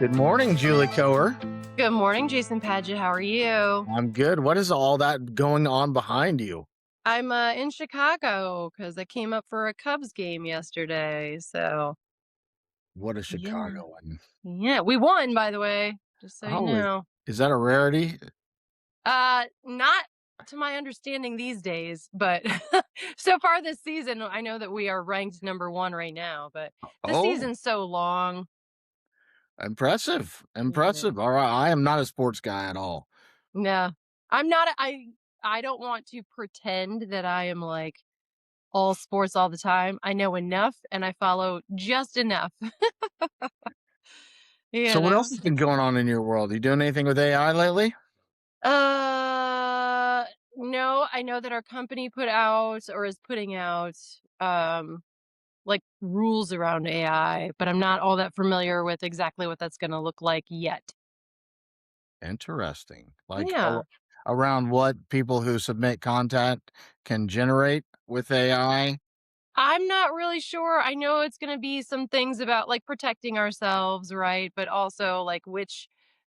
Good morning, Julie Coher. Good morning, Jason Padgett. How are you? I'm good. What is all that going on behind you? I'm in Chicago because I came up for a Cubs game yesterday. So, What is yeah. Chicago? Yeah, we won, by the way, just so you Oh, know. is that a rarity? Not to my understanding these days, but so far this season, I know that we are ranked number one right now, but the Oh, season's so long. impressive. Yeah. Impressive. All right. I am not a sports guy at all. No, I'm not. I don't want to pretend that I am like all sports all the time. I know enough and I follow just enough. you So what else know. has been going on in your world? You doing anything with AI lately? Uh no, I know that our company put out or is putting out like rules around AI, but I'm not all that familiar with exactly what that's going to look like yet. Interesting. Like Yeah. around what people who submit content can generate with AI. I'm not really sure. I know it's going to be some things about like protecting ourselves, right? But also like which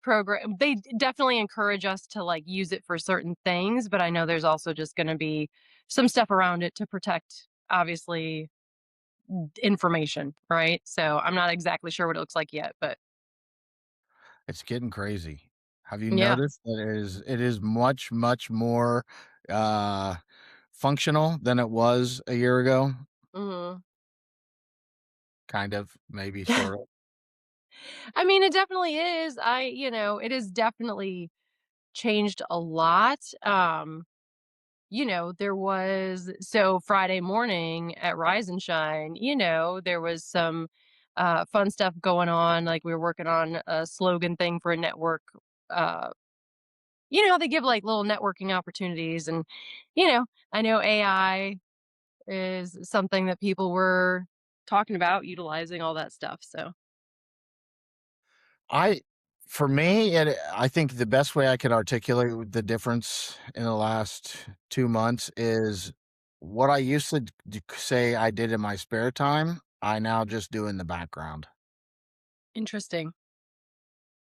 program definitely encourage us to like use it for certain things, but I know there's also just going to be some stuff around it to protect obviously information, right? So I'm not exactly sure what it looks like yet, but It's getting crazy. Have you yeah. noticed that it is much, much more uh functional than it was a year ago? hmm Kind of, maybe, sort of. I mean, it definitely is. It has definitely changed a lot. There was so Friday morning at Rise and Shine, there was some fun stuff going on. Like we were working on a slogan thing for a network. Uh, how they give like little networking opportunities. And, I know AI is something that people were talking about utilizing all that stuff. So, I For me, I think the best way I could articulate the difference in the last 2 months is what I used to say I did in my spare time, I now just do in the background. interesting.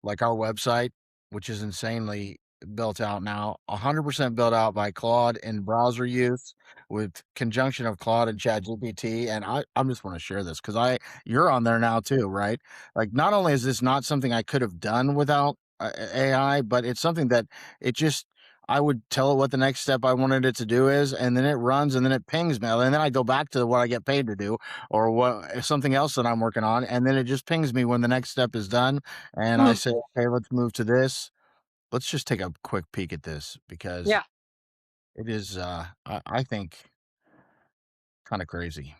Like our website, which is insanely built out now, 100% built out by Claude in browser use with conjunction of Claude and ChatGPT. And I'm just want to share this because you're on there now too, right? Like, not only is this not something I could have done without AI, but it's something that it just, I would tell it what the next step I wanted it to do is, and then it runs and then it pings me. And then I go back to what I get paid to do or what something else that I'm working on. And then it just pings me when the next step is done and I Mhm. say, "Okay, let's move to this. Let's just take a quick peek at this because Yeah. it is, I think, kind of crazy."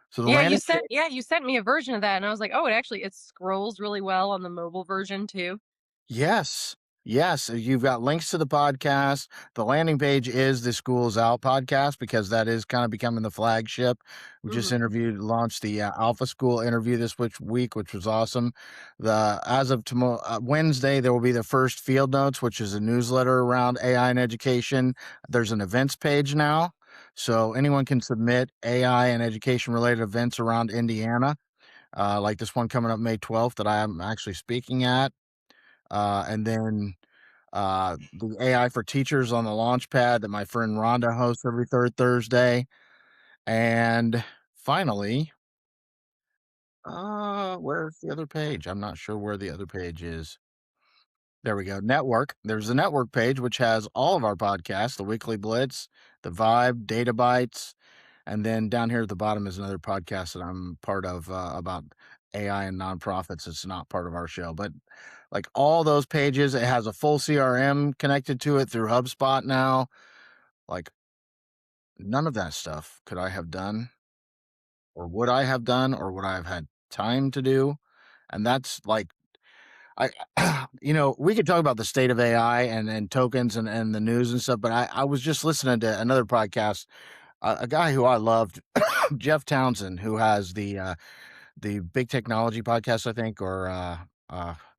So the Yeah, landing page, you sent me a version of that and I was like, "Oh, it scrolls really well on the mobile version too." yes, yes, you've got links to the podcast. The landing page is the School's Out podcast because that is kind of becoming the flagship. We just Mhm. launched the Alpha School interview this week, which was awesome. As of tomorrow, Wednesday, there will be the first Field Notes, which is a newsletter around AI and education. There's an events page now, so anyone can submit AI and education related events around Indiana, like this one coming up May 12th that I am actually speaking at. And then the AI for Teachers on the Launchpad that my friend Rhonda hosts every third Thursday. And finally, where's the other page? I'm not sure where the other page is. There we go. Network. There's the network page, which has all of our podcasts, the Weekly Blitz, the Vibe, Data Bytes. And then down here at the bottom is another podcast that I'm part of about AI and nonprofits. It's not part of our show, but like all those pages, it has a full CRM connected to it through HubSpot now. Like none of that stuff could I have done, or would I have done, or would I have had time to do? And that's like, I, we could talk about the state of AI and tokens and the news and stuff, but I was just listening to another podcast, a guy who I loved, Jeff Townsend, who has the Big Technology podcast, I think, or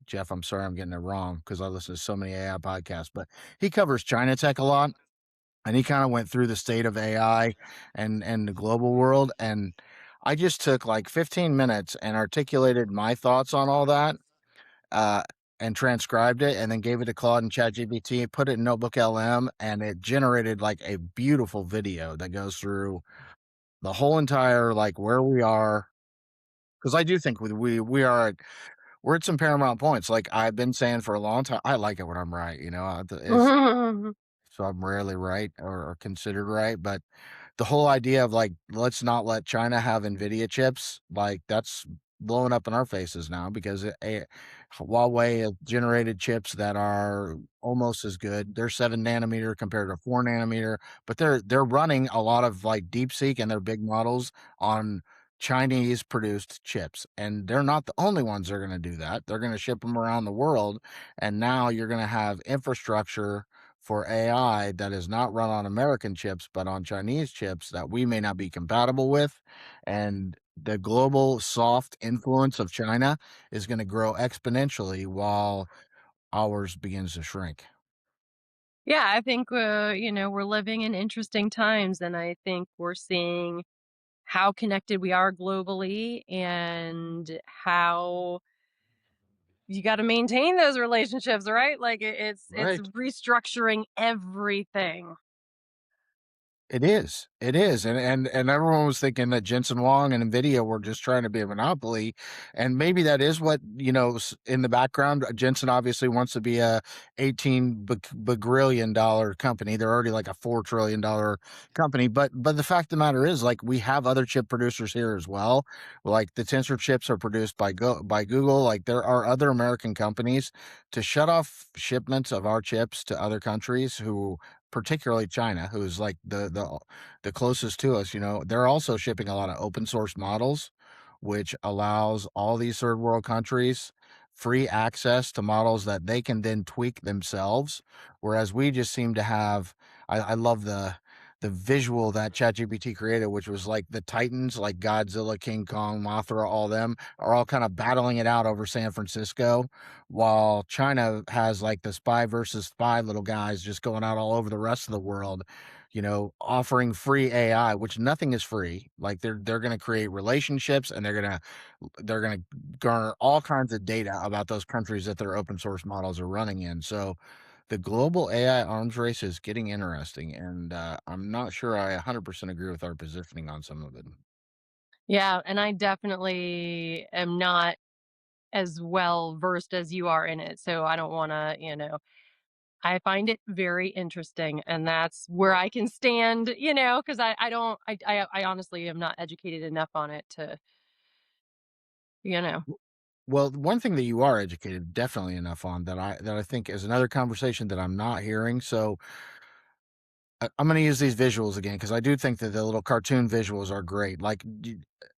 Jeff, I'm sorry, I'm getting it wrong because I listen to so many AI podcasts, but he covers China tech a lot, and he kind of went through the state of AI and the global world, and I just took like 15 minutes and articulated my thoughts on all that, uh, and transcribed it, and then gave it to Claude and ChatGPT, put it in Notebook LM, and it generated like a beautiful video that goes through the whole entire like where we are. Because I do think we are we're at some paramount points. Like I've been saying for a long time, I like it when I'm right. It's so I'm rarely right or considered right, but the whole idea of like, let's not let China have Nvidia chips, like that's blowing up in our faces now because Huawei has generated chips that are almost as good. They're 7 nanometer compared to 4 nanometer, but they're running a lot of like DeepSeek and their big models on Chinese produced chips. And they're not the only ones that are going to do that. They're going to ship them around the world. And now you're going to have infrastructure for AI that is not run on American chips, but on Chinese chips that we may not be compatible with. And the global soft influence of China is going to grow exponentially while ours begins to shrink. Yeah, I think, we're living in interesting times, and I think we're seeing how connected we are globally and how you got to maintain those relationships, right? Like it's Right. restructuring everything. It is, and everyone was thinking that Jensen Huang and Nvidia were just trying to be a monopoly, and maybe that is what in the background. Jensen obviously wants to be a 18 billion-dollar company. They're already like a $4 trillion company, but the fact of the matter is, like we have other chip producers here as well. Like the Tensor chips are produced by Google. Like there are other American companies to shut off shipments of our chips to other countries who particularly China, who's like the closest to us, they're also shipping a lot of open source models, which allows all these third world countries free access to models that they can then tweak themselves. Whereas we just seem to have, I love the visual that ChatGPT created, which was like the Titans, like Godzilla, King Kong, Mothra, all them are all kind of battling it out over San Francisco, while China has like the spy versus spy little guys just going out all over the rest of the world, offering free AI, which nothing is free. Like they're going to create relationships and they're going to garner all kinds of data about those countries that their open source models are running in. So the global AI arms race is getting interesting, and I'm not sure I 100% agree with our positioning on some of it. Yeah, and I definitely am not as well versed as you are in it. So I don't want to, I find it very interesting, and that's where I can stand, because I don't, I honestly am not educated enough on it to, you know. Well, one thing that you are educated definitely enough on that I think is another conversation that I'm not hearing. So I'm gonna use these visuals again because I do think that the little cartoon visuals are great. Like,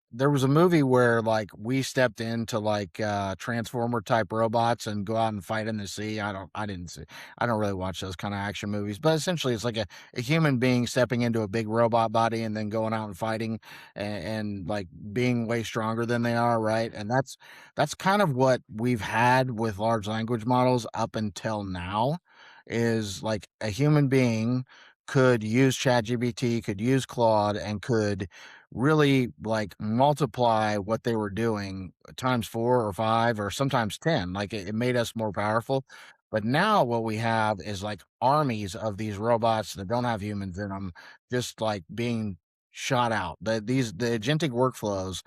there was a movie where like we stepped into like transformer type robots and go out and fight in the sea. I don't really watch those kind of action movies, but essentially it's like a human being stepping into a big robot body and then going out and fighting and like being way stronger than they are, right? And that's kind of what we've had with large language models up until now, is like a human being could use ChatGPT, could use Claude, and could really like multiply what they were doing times 4 or 5 or sometimes 10. Like it made us more powerful. But now what we have is like armies of these robots that don't have humans in them, just like being shot out. The agentic workflows.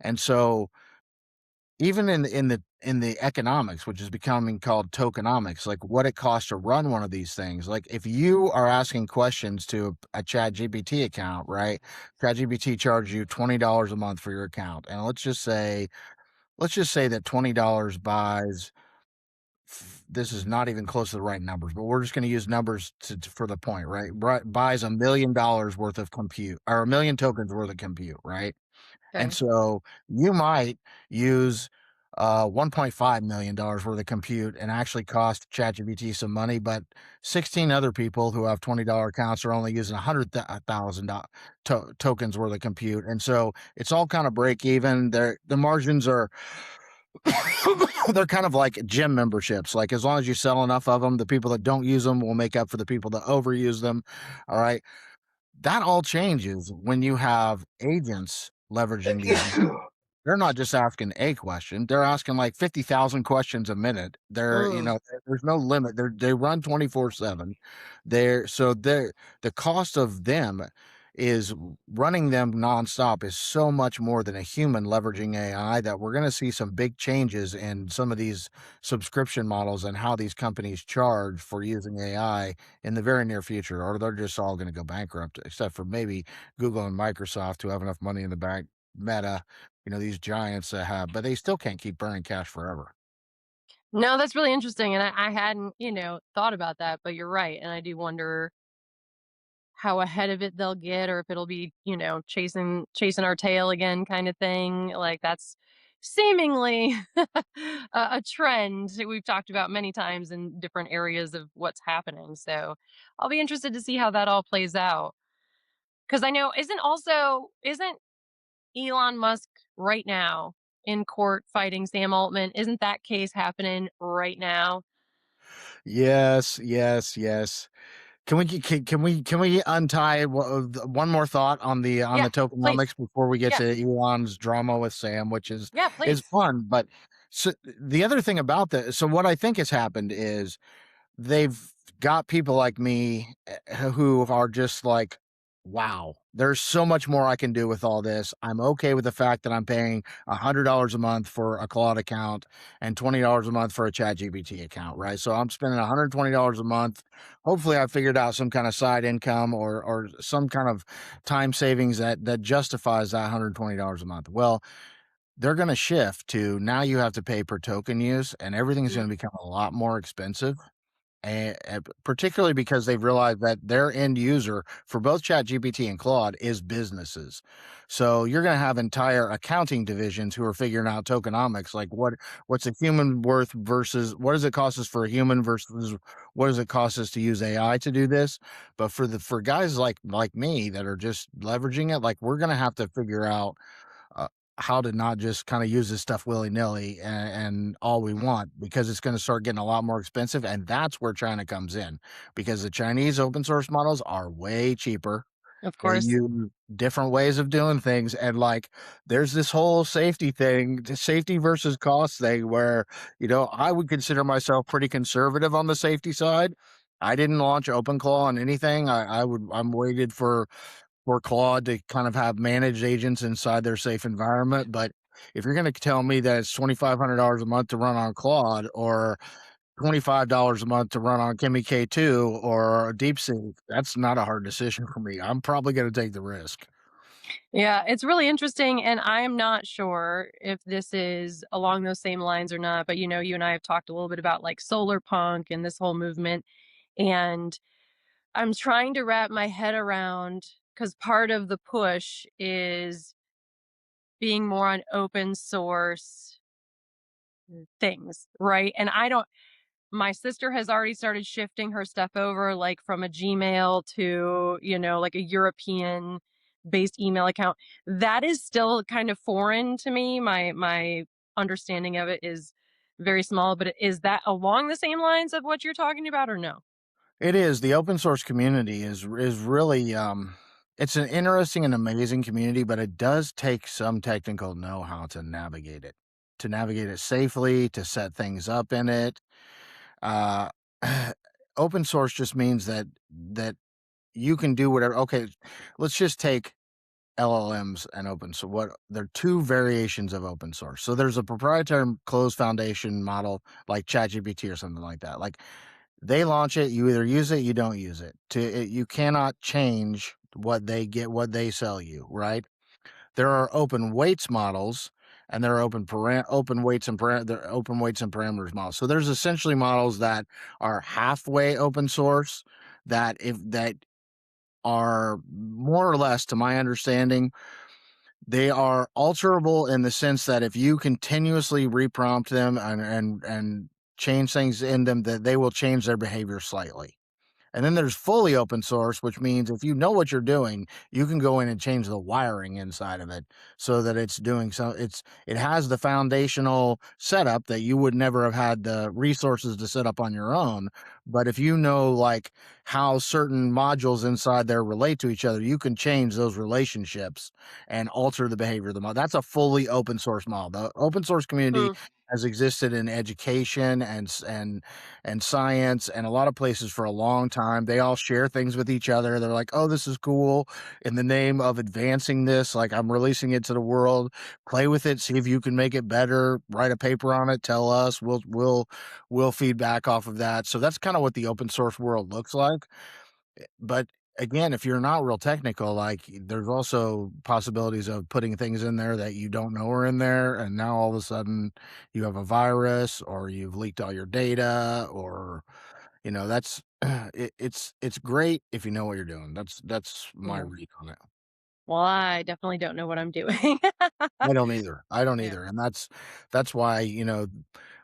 And so even in the economics, which is becoming called tokenomics, like what it costs to run one of these things. Like if you are asking questions to a Chat GPT account, right? Chat GPT charges you $20 a month for your account. And let's just say that $20 buys this is not even close to the right numbers, but we're just going to use numbers for the point, right? Buys $1 million worth of compute or a million tokens worth of compute, right? And Okay. so you might use $1.5 million worth of compute and actually cost ChatGPT some money, but 16 other people who have $20 accounts are only using 100,000 tokens worth of compute. And so it's all kind of break even. The margins are they're kind of like gym memberships. Like as long as you sell enough of them, the people that don't use them will make up for the people that overuse them. All right, that all changes when you have agents leveraging these. They're not just asking a question, they're asking like 50,000 questions a minute. Mm. There's no limit. They run 24/7. They're the cost of them is running them nonstop is so much more than a human leveraging AI that we're gonna see some big changes in some of these subscription models and how these companies charge for using AI in the very near future, or they're just all gonna go bankrupt, except for maybe Google and Microsoft who have enough money in the bank, Meta, these giants that have, but they still can't keep burning cash forever. No, that's really interesting, and I hadn't, thought about that, but you're right, and I do wonder how ahead of it they'll get or if it'll be, chasing our tail again kinda thing. Like, that's seemingly a trend that we've talked about many times in different areas of what's happening, so I'll be interested to see how that all plays out. Because I know isn't Elon Musk right now in court fighting Sam Altman? Isn't that case happening right now? Yes, yes, yes. Can we untie one more thought on Yeah, the please. tokenomics before we get Yeah. to Elon's drama with Sam, which Yeah, is please. fun, but the other thing about what I think has happened is they've got people like me, who are just like, "Wow, there's so much more I can do with all this. I'm okay with the fact that I'm paying $100 a month for a Claude account and $20 a month for a ChatGPT account," right? So I'm spending $120 a month. Hopefully, I figured out some kind of side income or some kind of time savings that justifies that $120 a month. Well, they're gonna shift to now you have to pay per token use, and everything's Mm, gonna become a lot more expensive. Particularly because they've realized that their end user for both ChatGPT and Claude is businesses. So you're going to have entire accounting divisions who are figuring out tokenomics, like what's a human worth versus what does it cost us for a human versus what does it cost us to use AI to do this. But for guys like me that are just leveraging it, like we're going to have to figure out uh, how to not just kind of use this stuff willy nilly and all we want, because it's going to start getting a lot more expensive. And that's where China comes in, because the Chinese open source models are way cheaper. of They course. use different ways of doing things. And like, there's this whole safety thing, the safety versus cost thing, where, I would consider myself pretty conservative on the safety side. I didn't launch OpenClaw on anything. I'm waited for Claude to kind of have managed agents inside their safe environment. But if you're going to tell me that it's $2,500 a month to run on Claude or $25 a month to run on Kimi K2 or DeepSeek, that's not a hard decision for me. I'm probably going to take the risk. Yeah, it's really interesting, and I'm not sure if this is along those same lines or not, but, you and I have talked a little bit about, like, solar punk and this whole movement, and I'm trying to wrap my head around because part of the push is being more on open source things, right? And I don't my sister has already started shifting her stuff over, like, from a Gmail to, like, a European based email account. That is still kind of foreign to me. My understanding of it is very small, but is that along the same lines of what you're talking about or no? It is. The open source community is really it's an interesting and amazing community, but it does take some technical know-how to navigate it safely, to set things up in it. Uh, open source just means that you can do whatever. Okay, let's just take LLMs and open. So what there are two variations of open source. So there's a proprietary closed foundation model like ChatGPT or something like that. Like they launch it, you either use it, you don't use it. You cannot change what they sell you, right? There are open weights models, and there are open weights and parameters models. So there's essentially models that are halfway open source that are more or less, to my understanding, they are alterable in the sense that if you continuously reprompt them and change things in them, that they will change their behavior slightly. And then there's fully open source, which means if you know what you're doing, you can go in and change the wiring inside of it so that it's doing so it has the foundational setup that you would never have had the resources to set up on your own. But if you know like how certain modules inside there relate to each other, you can change those relationships and alter the behavior of the model. That's a fully open source model. The open source community Mm, has existed in education and science and a lot of places for a long time. They all share things with each other. They're like, "Oh, this is cool. In the name of advancing this, like I'm releasing it to the world. Play with it, see if you can make it better. Write a paper on it. Tell us. We'll feedback off of that." So that's kind of what the open source world looks like. But again, if you're not real technical, like there's also possibilities of putting things in there that you don't know are in there, and now all of a sudden you have a virus or you've leaked all your data, or that's it's great if you know what you're doing. That's my yeah. read on it. Well, I definitely don't know what I'm doing. I don't either. I don't Yeah, either, and that's why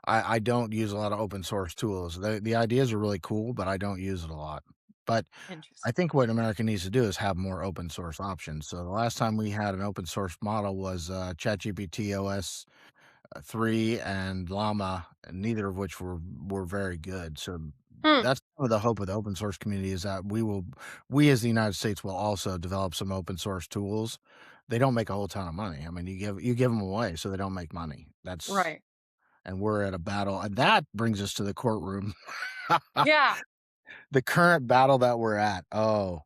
I don't use a lot of open source tools. The ideas are really cool, but I don't use it a lot. But I interesting. think what America needs to do is have more open source options. So the last time we had an open source model was ChatGPT OS 3 and Llama, and neither of which were very good. So Hmm, that's some of the hope of the open source community is that we as the United States will also develop some open source tools. They don't make a whole ton of money. I mean, you give them away, so they don't make money. That's right. and we're at a battle, and that brings us to the courtroom. Yeah. The current battle that we're at. Oh,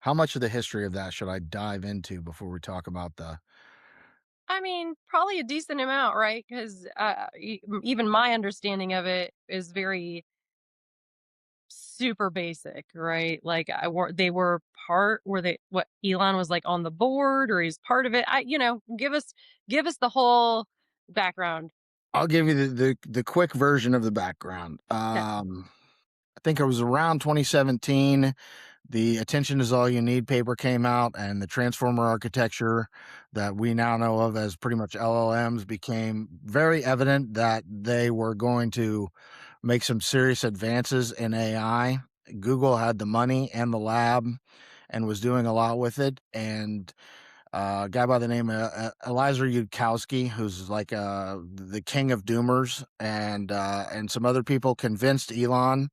how much of the history of that should I dive into before we talk about the I mean, probably a decent amount, right? Because even my understanding of it is very super basic, right? Like they were part where they what Elon was like on the board or he's part of it. Give us the whole background. I'll give you the quick version of the background. Yeah. I think it was around 2017. The Attention is All You Need paper came out, and the transformer architecture that we now know of as pretty much LLMs became very evident that they were going to make some serious advances in AI. Google had the money and the lab and was doing a lot with it. And a guy by the name of Eliezer Yudkowsky, who's like the king of doomers, and some other people convinced Elon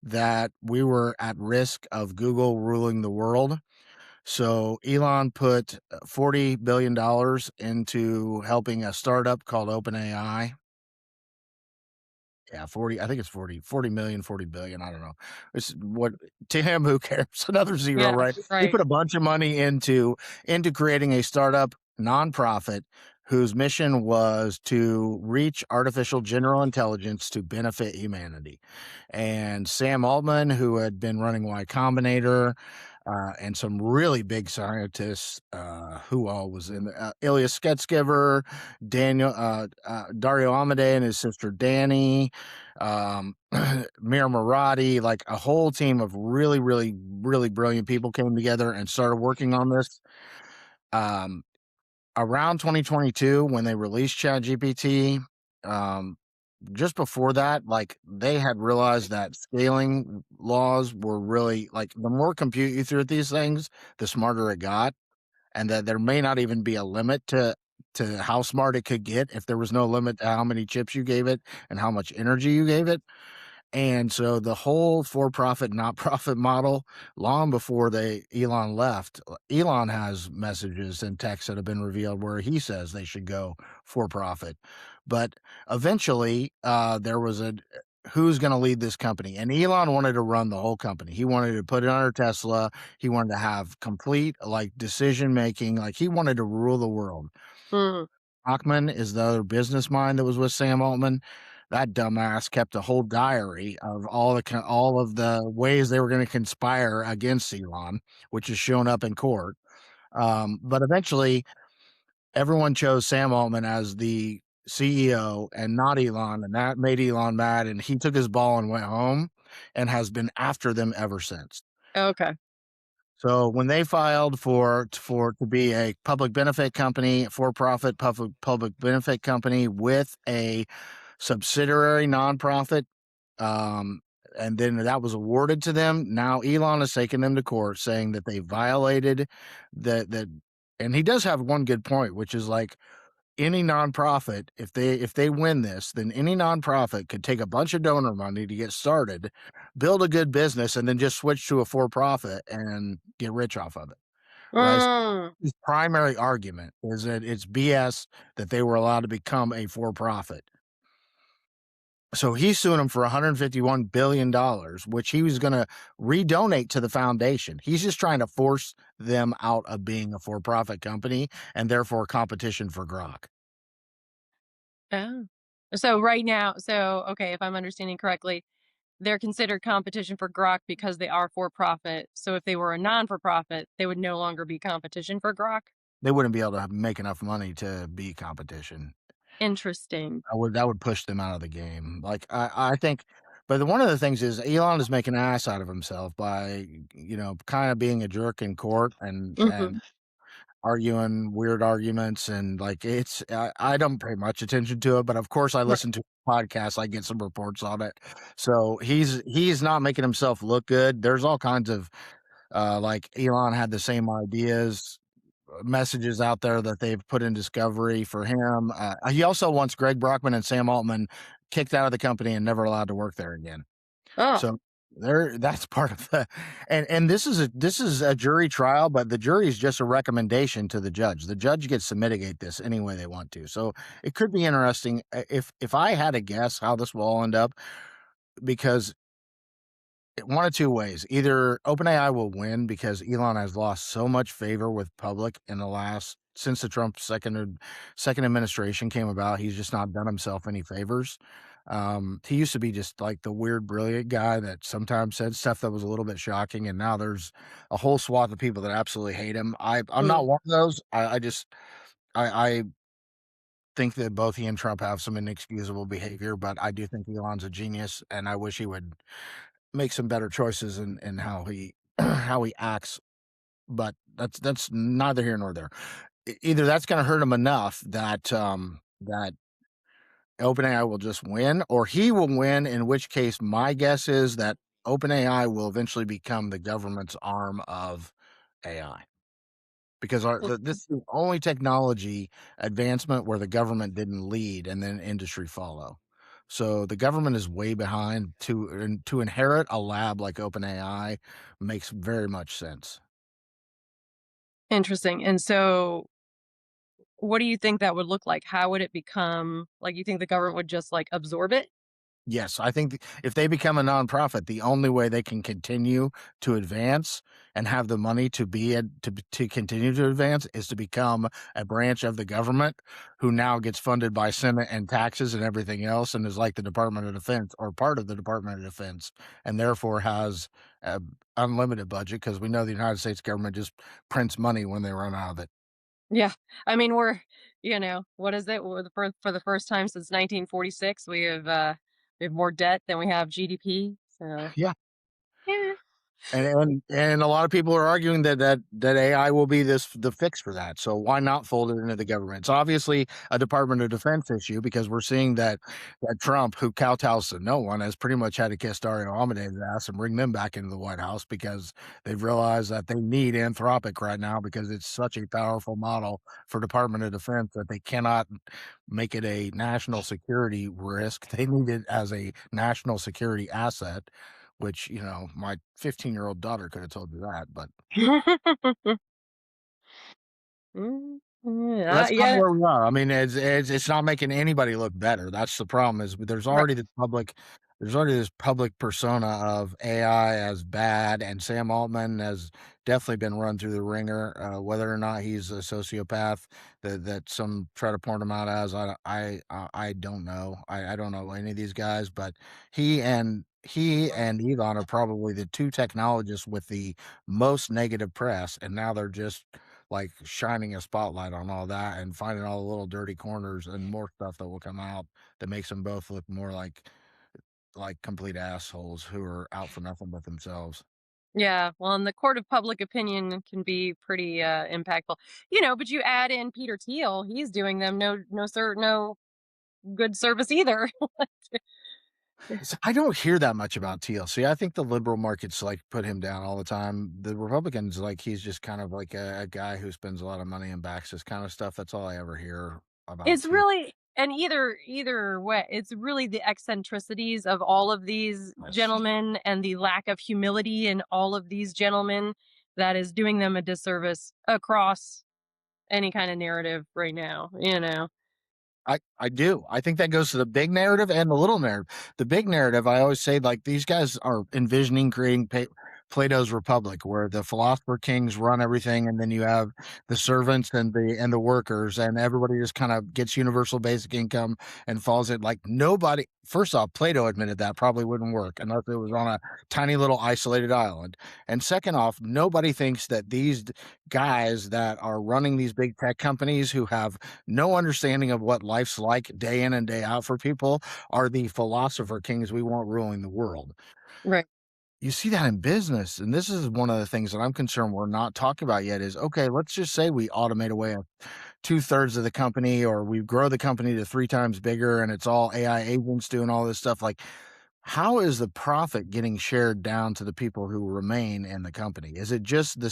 that we were at risk of Google ruling the world. So Elon put $40 billion into helping a startup called OpenAI. Yeah, 40, I think it's 40 million, 40 billion. I don't know. It's what to him, who cares? Another zero, Yeah. right? He Right. put a bunch of money into creating a startup nonprofit whose mission was to reach artificial general intelligence to benefit humanity. And Sam Altman, who had been running Y Combinator, and some really big scientists, who all was in the, Ilya Sketsgiver, Dario Amade and his sister Danny, Mir Murati, like a whole team of really, really, really brilliant people came together and started working on this. Um, Around 2022, when they released ChatGPT, um, just before that, like they had realized that scaling laws were really like the more compute you threw at these things, the smarter it got, and that there may not even be a limit to how smart it could get if there was no limit to how many chips you gave it and how much energy you gave it. And so the whole for-profit, not-profit model, long before Elon left, Elon has messages and texts that have been revealed where he says they should go for-profit. But eventually, there was a who's going to lead this company, and Elon wanted to run the whole company. He wanted to put it under Tesla. He wanted to have complete like decision making. Like he wanted to rule the world. Mm, Achman is the other business mind that was with Sam Altman. That dumbass kept a whole diary of all of the ways they were going to conspire against Elon, which has shown up in court. But eventually, everyone chose Sam Altman as the CEO and not Elon, and that made Elon mad. And he took his ball and went home, and has been after them ever since. okay. So when they filed for to be a public benefit company, for profit public benefit company with a subsidiary nonprofit, um, and then that was awarded to them. Now Elon has taken them to court saying that they violated that. And he does have one good point, which is like any nonprofit, if they win this, then any nonprofit could take a bunch of donor money to get started, build a good business, and then just switch to a for profit and get rich off of it. Right? Mm. His primary argument is that it's BS that they were allowed to become a for profit. So he's suing him for $151 billion, which he was going to redonate to the foundation. He's just trying to force them out of being a for profit company and therefore competition for Grok. Oh. So right now, so okay, if I'm understanding correctly, they're considered competition for Grok because they are for profit. So if they were a non for profit, they would no longer be competition for Grok. They wouldn't be able to make enough money to be competition. Interesting. That would push them out of the game. Like I think, but one of the things is Elon is making an ass out of himself by kind of being a jerk in court Hmm. and arguing weird arguments and like I don't pay much attention to it, but of course I Right. listen to podcasts. I get some reports on it. So he's not making himself look good. There's all kinds of like Elon had the same ideas, messages out there that they've put in discovery for him. He also wants Greg Brockman and Sam Altman kicked out of the company and never allowed to work there again. Oh, So that's part of the and this is a jury trial, but the jury is just a recommendation to the judge. The judge gets to mitigate this any way they want to. So it could be interesting if I had to guess how this will all end up, because one of two ways. Either OpenAI will win because Elon has lost so much favor with public in the last since the Trump second administration came about. He's just not done himself any favors. He used to be just like the weird, brilliant guy that sometimes said stuff that was a little bit shocking, and now there's a whole swath of people that absolutely hate him. I'm mm, not one of those. I think that both he and Trump have some inexcusable behavior, but I do think Elon's a genius, and I wish he would make some better choices in how he how he acts, but that's neither here nor there. Either that's gonna hurt him enough that OpenAI will just win, or he will win, in which case my guess is that OpenAI will eventually become the government's arm of AI. Because this is the only technology advancement where the government didn't lead and then industry follow. So the government is way behind to inherit a lab like OpenAI makes very much sense. interesting. And so, what do you think that would look like? How would it become like? You think the government would just like absorb it? Yes, I think if they become a nonprofit, the only way they can continue to advance and have the money to to continue to advance is to become a branch of the government who now gets funded by Senate and taxes and everything else, and is like the Department of Defense or part of the Department of Defense, and therefore has a unlimited budget because we know the United States government just prints money when they run out of it. Yeah. I mean, what is it? For the first time since 1946, we have more debt than we have GDP. So, Yeah. yeah. And a lot of people are arguing that AI will be the fix for that. So why not fold it into the government? It's obviously a Department of Defense issue because we're seeing that Trump, who kowtows to no one, has pretty much had to kiss Dario Amade's ass and bring them back into the White House because they've realized that they need Anthropic right now because it's such a powerful model for Department of Defense that they cannot make it a national security risk. They need it as a national security asset, which, my 15-year-old daughter could have told you that, but Mm, that's kind of yeah. where we are. I mean, it's not making anybody look better. That's the problem is Right. there's already this public persona of AI as bad, and Sam Altman has definitely been run through the ringer. Whether or not he's a sociopath that some try to point him out as, I don't know. I don't know any of these guys, but he and Elon are probably the two technologists with the most negative press, and now they're just like shining a spotlight on all that and finding all the little dirty corners and more stuff that will come out that makes them both look more like complete assholes who are out for nothing but themselves. Yeah. Well, and the court of public opinion can be pretty impactful. But you add in Peter Thiel, he's doing them no good service either. I don't hear that much about TLC. I think the liberal markets like put him down all the time. The Republicans, like he's just kind of like a guy who spends a lot of money and backs this kind of stuff. That's all I ever hear about It's TL. really and either way, it's really the eccentricities of all of these Yes. gentlemen and the lack of humility in all of these gentlemen that is doing them a disservice across any kind of narrative right now, you know? I do. I think that goes to the big narrative and the little narrative. The big narrative, I always say, like these guys are envisioning creating Plato's Republic, where the philosopher kings run everything, and then you have the servants and the workers, and everybody just kind of gets universal basic income and falls in. Like nobody. First off, Plato admitted that probably wouldn't work unless it was on a tiny little isolated island. And second off, nobody thinks that these guys that are running these big tech companies who have no understanding of what life's like day in and day out for people are the philosopher kings we want ruling the world. Right. You see that in business, and this is one of the things that I'm concerned we're not talking about yet is, okay, let's just say we automate away 2/3 of the company, or we grow the company to 3 times bigger and it's all AI agents doing all this stuff. Like, how is the profit getting shared down to the people who remain in the company? Is it just the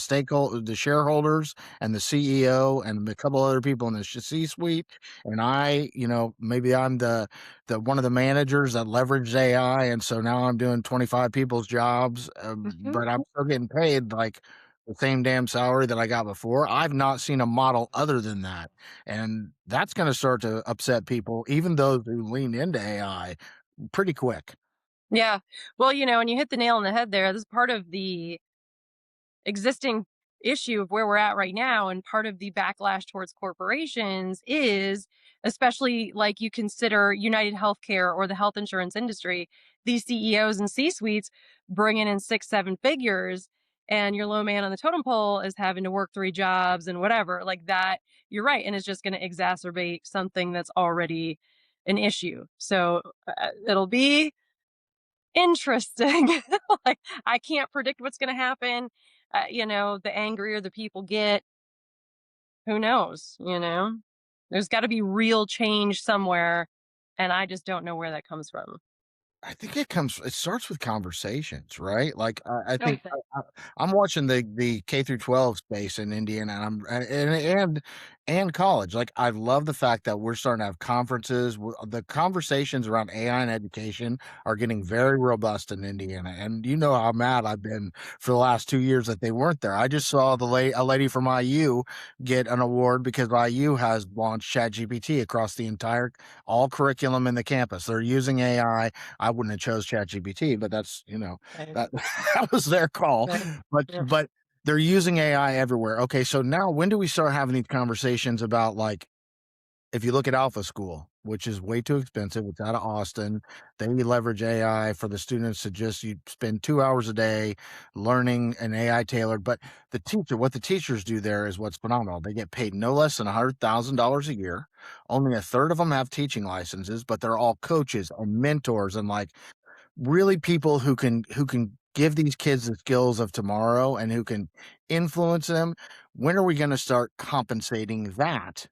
shareholders and the CEO and a couple other people in the C-suite? And maybe I'm the one of the managers that leveraged AI, and so now I'm doing 25 people's jobs, Mhm. but I'm still getting paid like the same damn salary that I got before. I've not seen a model other than that, and that's going to start to upset people, even those who lean into AI, pretty quick. Yeah. Well, and you hit the nail on the head there. This is part of the existing issue of where we're at right now, and part of the backlash towards corporations is, especially like you consider United Healthcare or the health insurance industry, these CEOs and C-suites bringing in 6 7 figures, and your low man on the totem pole is having to work 3 jobs and whatever like that. You're right, and it's just going to exacerbate something that's already an issue. So it'll be interesting. Like, I can't predict what's gonna happen. The angrier the people get, who knows, you know? There's gotta be real change somewhere, and I just don't know where that comes from. I think it starts with conversations, right? Like, I think Okay. I'm watching the K through 12 space in Indiana, and and college. Like, I love the fact that we're starting to have conferences. The conversations around AI and education are getting very robust in Indiana, and you know how mad I've been for the last 2 years that they weren't there. I just saw a lady from IU get an award because IU has launched ChatGPT across the entire all curriculum in the campus. They're using AI. I wouldn't have chose ChatGPT, but that's, Right. that that was their call. Right. Yeah. But they're using AI everywhere. Okay, so now when do we start having these conversations about like if you look at Alpha School, which is way too expensive, it's out of Austin. They leverage AI for the students to just you spend 2 hours a day learning an AI tailored. But what the teachers do there is what's phenomenal. They get paid no less than $100,000 a year. Only a third of them have teaching licenses, but they're all coaches and mentors and like really people who can give these kids the skills of tomorrow and who can influence them. When are we going to start compensating that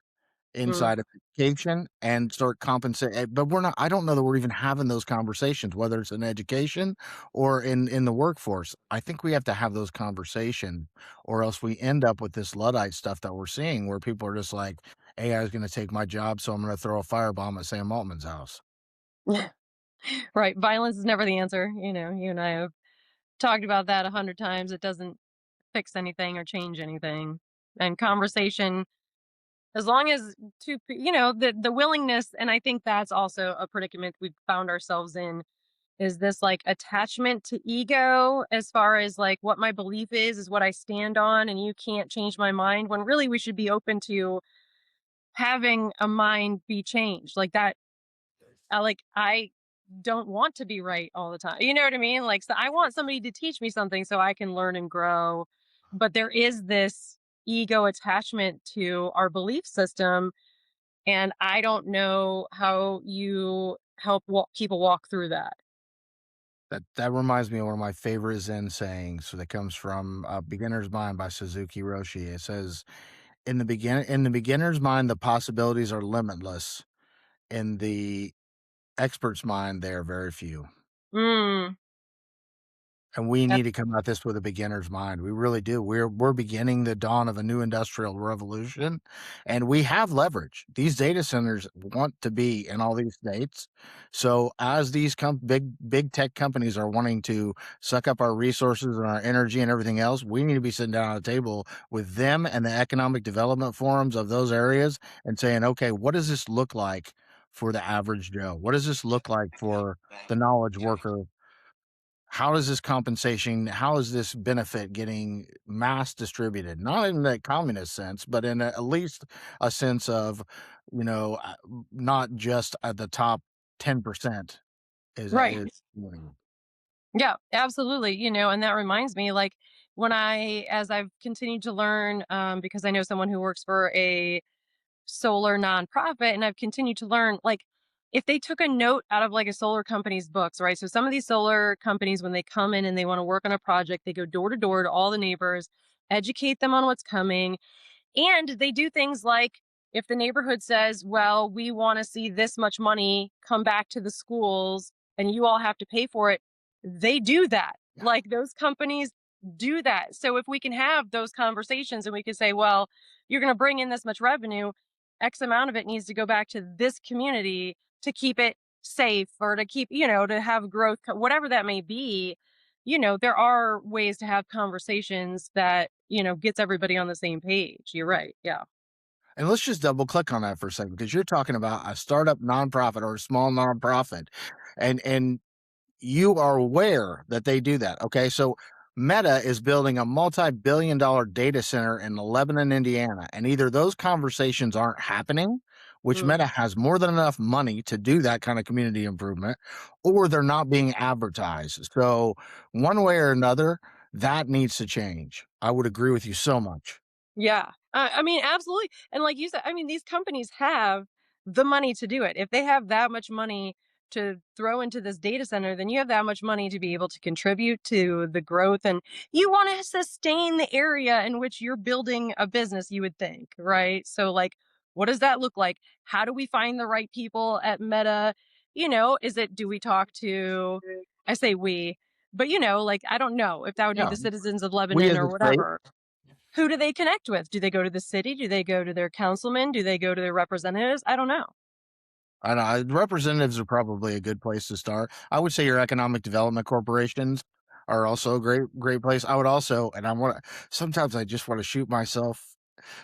Mm. inside of education and start compensate but we're not I don't know that we're even having those conversations, whether it's in education or in the workforce. I think we have to have those conversations, or else we end up with this Luddite stuff that we're seeing where people are just like, AI is going to take my job, so I'm going to throw a firebomb at Sam Altman's house. Right, violence is never the answer, you and I have talked about that 100 times. It doesn't fix anything or change anything, and conversation, as long as the willingness, and I think that's also a predicament we've found ourselves in, is this like attachment to ego, as far as like what my belief is what I stand on, and you can't change my mind, when really we should be open to having a mind be changed like that. I don't want to be right all the time. You know what I mean? Like, so I want somebody to teach me something so I can learn and grow. But there is this ego attachment to our belief system. And I don't know how you help people walk through that. That reminds me of one of my favorite Zen sayings that comes from Beginner's Mind by Suzuki Roshi. It says, in the beginner's mind, the possibilities are limitless. In the experts' mind, they are very few. Mm, And we that need to come at this with a beginner's mind. We really do. We're beginning the dawn of a new industrial revolution, and we have leverage. These data centers want to be in all these states. So as these big tech companies are wanting to suck up our resources and our energy and everything else, we need to be sitting down at a table with them and the economic development forums of those areas and saying, okay, what does this look like for the average Joe? What does this look like for the knowledge worker? How does this compensation, how is this benefit getting mass distributed? Not in the communist sense, but in at least a sense of, not just at the top 10% right. is winning. Yeah, absolutely. And that reminds me, like, as I've continued to learn, because I know someone who works for a solar nonprofit, and I've continued to learn, like, if they took a note out of like a solar company's books, right? So some of these solar companies, when they come in and they want to work on a project, they go door to door to all the neighbors, educate them on what's coming, and they do things like, if the neighborhood says, well, we want to see this much money come back to the schools and you all have to pay for it, they do that. Yeah. Like, those companies do that. So if we can have those conversations and we can say, well, you're going to bring in this much revenue, X amount of it needs to go back to this community to keep it safe, or to keep, to have growth, whatever that may be. There are ways to have conversations that, gets everybody on the same page. You're right. Yeah. And let's just double click on that for a second, because you're talking about a startup nonprofit or a small nonprofit. And you are aware that they do that. Okay. So Meta is building a multi-billion-dollar data center in Lebanon, Indiana. And either those conversations aren't happening, which Mm. Meta has more than enough money to do that kind of community improvement, or they're not being advertised. So one way or another, that needs to change. I would agree with you so much. Yeah. I mean, absolutely. And like you said, I mean, these companies have the money to do it. If they have that much money to throw into this data center, then you have that much money to be able to contribute to the growth. And you want to sustain the area in which you're building a business, you would think, right? So, like, what does that look like? How do we find the right people at Meta? Do we talk to, I say we, but like, I don't know if that would be Yeah. the citizens of We Lebanon as or a state. whatever. Who do they connect with? Do they go to the city? Do they go to their councilman? Do they go to their representatives? I don't know. I know representatives are probably a good place to start. I would say your economic development corporations are also a great place. I would also, and I want to, sometimes I just want to shoot myself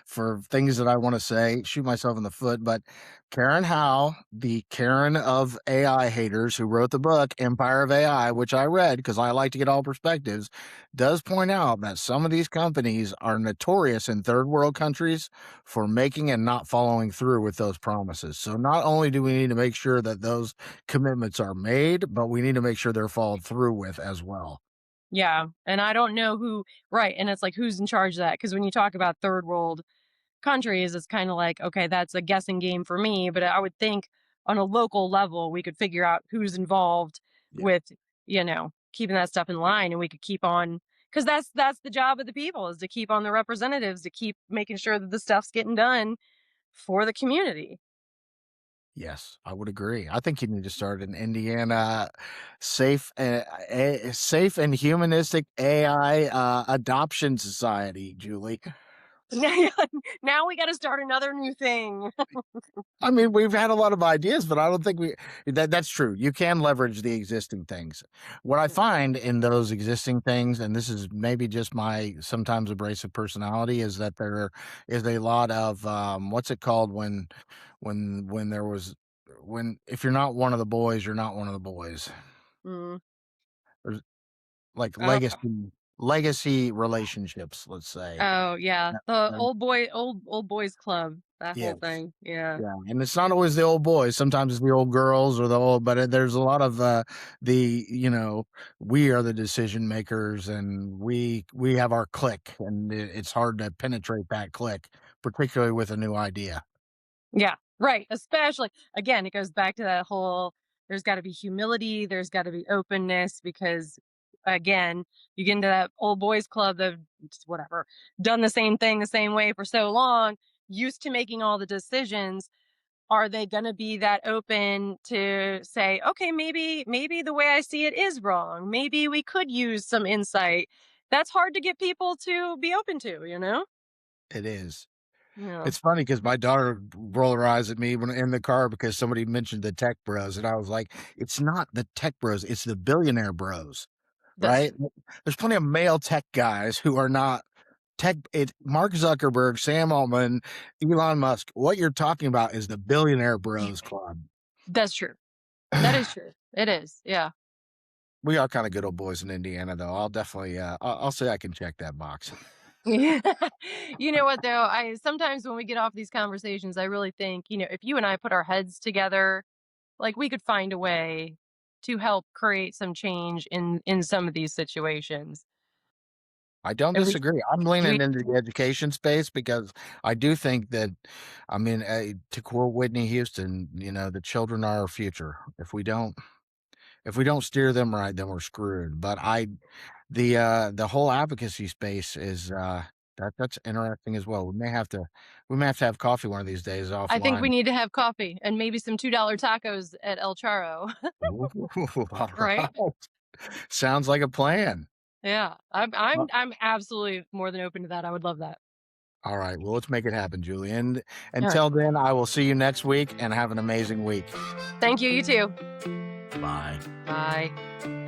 for things that I want to say, shoot myself in the foot. But Karen Howe, the Karen of AI haters who wrote the book Empire of AI, which I read because I like to get all perspectives, does point out that some of these companies are notorious in third world countries for making and not following through with those promises. So not only do we need to make sure that those commitments are made, but we need to make sure they're followed through with as well. Yeah. And I don't know who, right. And it's like, who's in charge of that? Because when you talk about third world countries, it's kind of like, okay, that's a guessing game for me. But I would think on a local level, we could figure out who's involved Yeah. with, keeping that stuff in line, and we could keep on, because that's the job of the people, is to keep on the representatives, to keep making sure that the stuff's getting done for the community. Yes, I would agree. I think you need to start an Indiana safe and humanistic AI adoption society, Julie. Now we got to start another new thing. I mean, we've had a lot of ideas, but I don't think that's true. You can leverage the existing things. What I find in those existing things, and this is maybe just my sometimes abrasive personality, is that there is a lot of what's it called when there was when if you're not one of the boys, you're not one of the boys. Mm. There's like Oh, legacy relationships, let's say. oh yeah, the Yeah. old boys club. That whole Yes. thing. Yeah, Yeah, and it's not always the old boys. Sometimes it's the old girls or the old, but there's a lot of the we are the decision makers, and we have our click, and it's hard to penetrate that click, particularly with a new idea. yeah, right. Especially, again, it goes back to that whole. There's got to be humility. There's got to be openness, because, again, you get into that old boys club that just whatever done the same thing the same way for so long, used to making all the decisions. are they going to be that open to say, okay, maybe the way I see it is wrong. Maybe we could use some insight. That's hard to get people to be open to, you know? It is. Yeah. It's funny because my daughter roll her eyes at me when in the car because somebody mentioned the tech bros, and I was like, "It's not the tech bros, it's the billionaire bros." That's Right? true. There's plenty of male tech guys who are not tech. It Mark Zuckerberg, Sam Altman, Elon Musk. What you're talking about is the billionaire bros club. That's true. That is true. It is. Yeah. We are kind of good old boys in Indiana, though. I'll definitely, I'll say I can check that box. Yeah. You know what though? I sometimes when we get off these conversations, I really think, if you and I put our heads together, like we could find a way to help create some change in some of these situations. I don't And disagree. I'm we leaning into the education space because I do think that, I mean, to quote Whitney Houston, the children are our future. If we don't steer them right, then we're screwed. But the whole advocacy space is that's interesting as well. We may have to have coffee one of these days I think we offline. need to have coffee and maybe some $2 tacos at El Charo, Ooh, all right? right. Sounds like a plan. Yeah. I'm I'm Uh, I'm absolutely more than open to that. I would love that. All right. Well, let's make it happen, Julie. And All right. until then, I will see you next week and have an amazing week. Thank you. You too. Bye. Bye.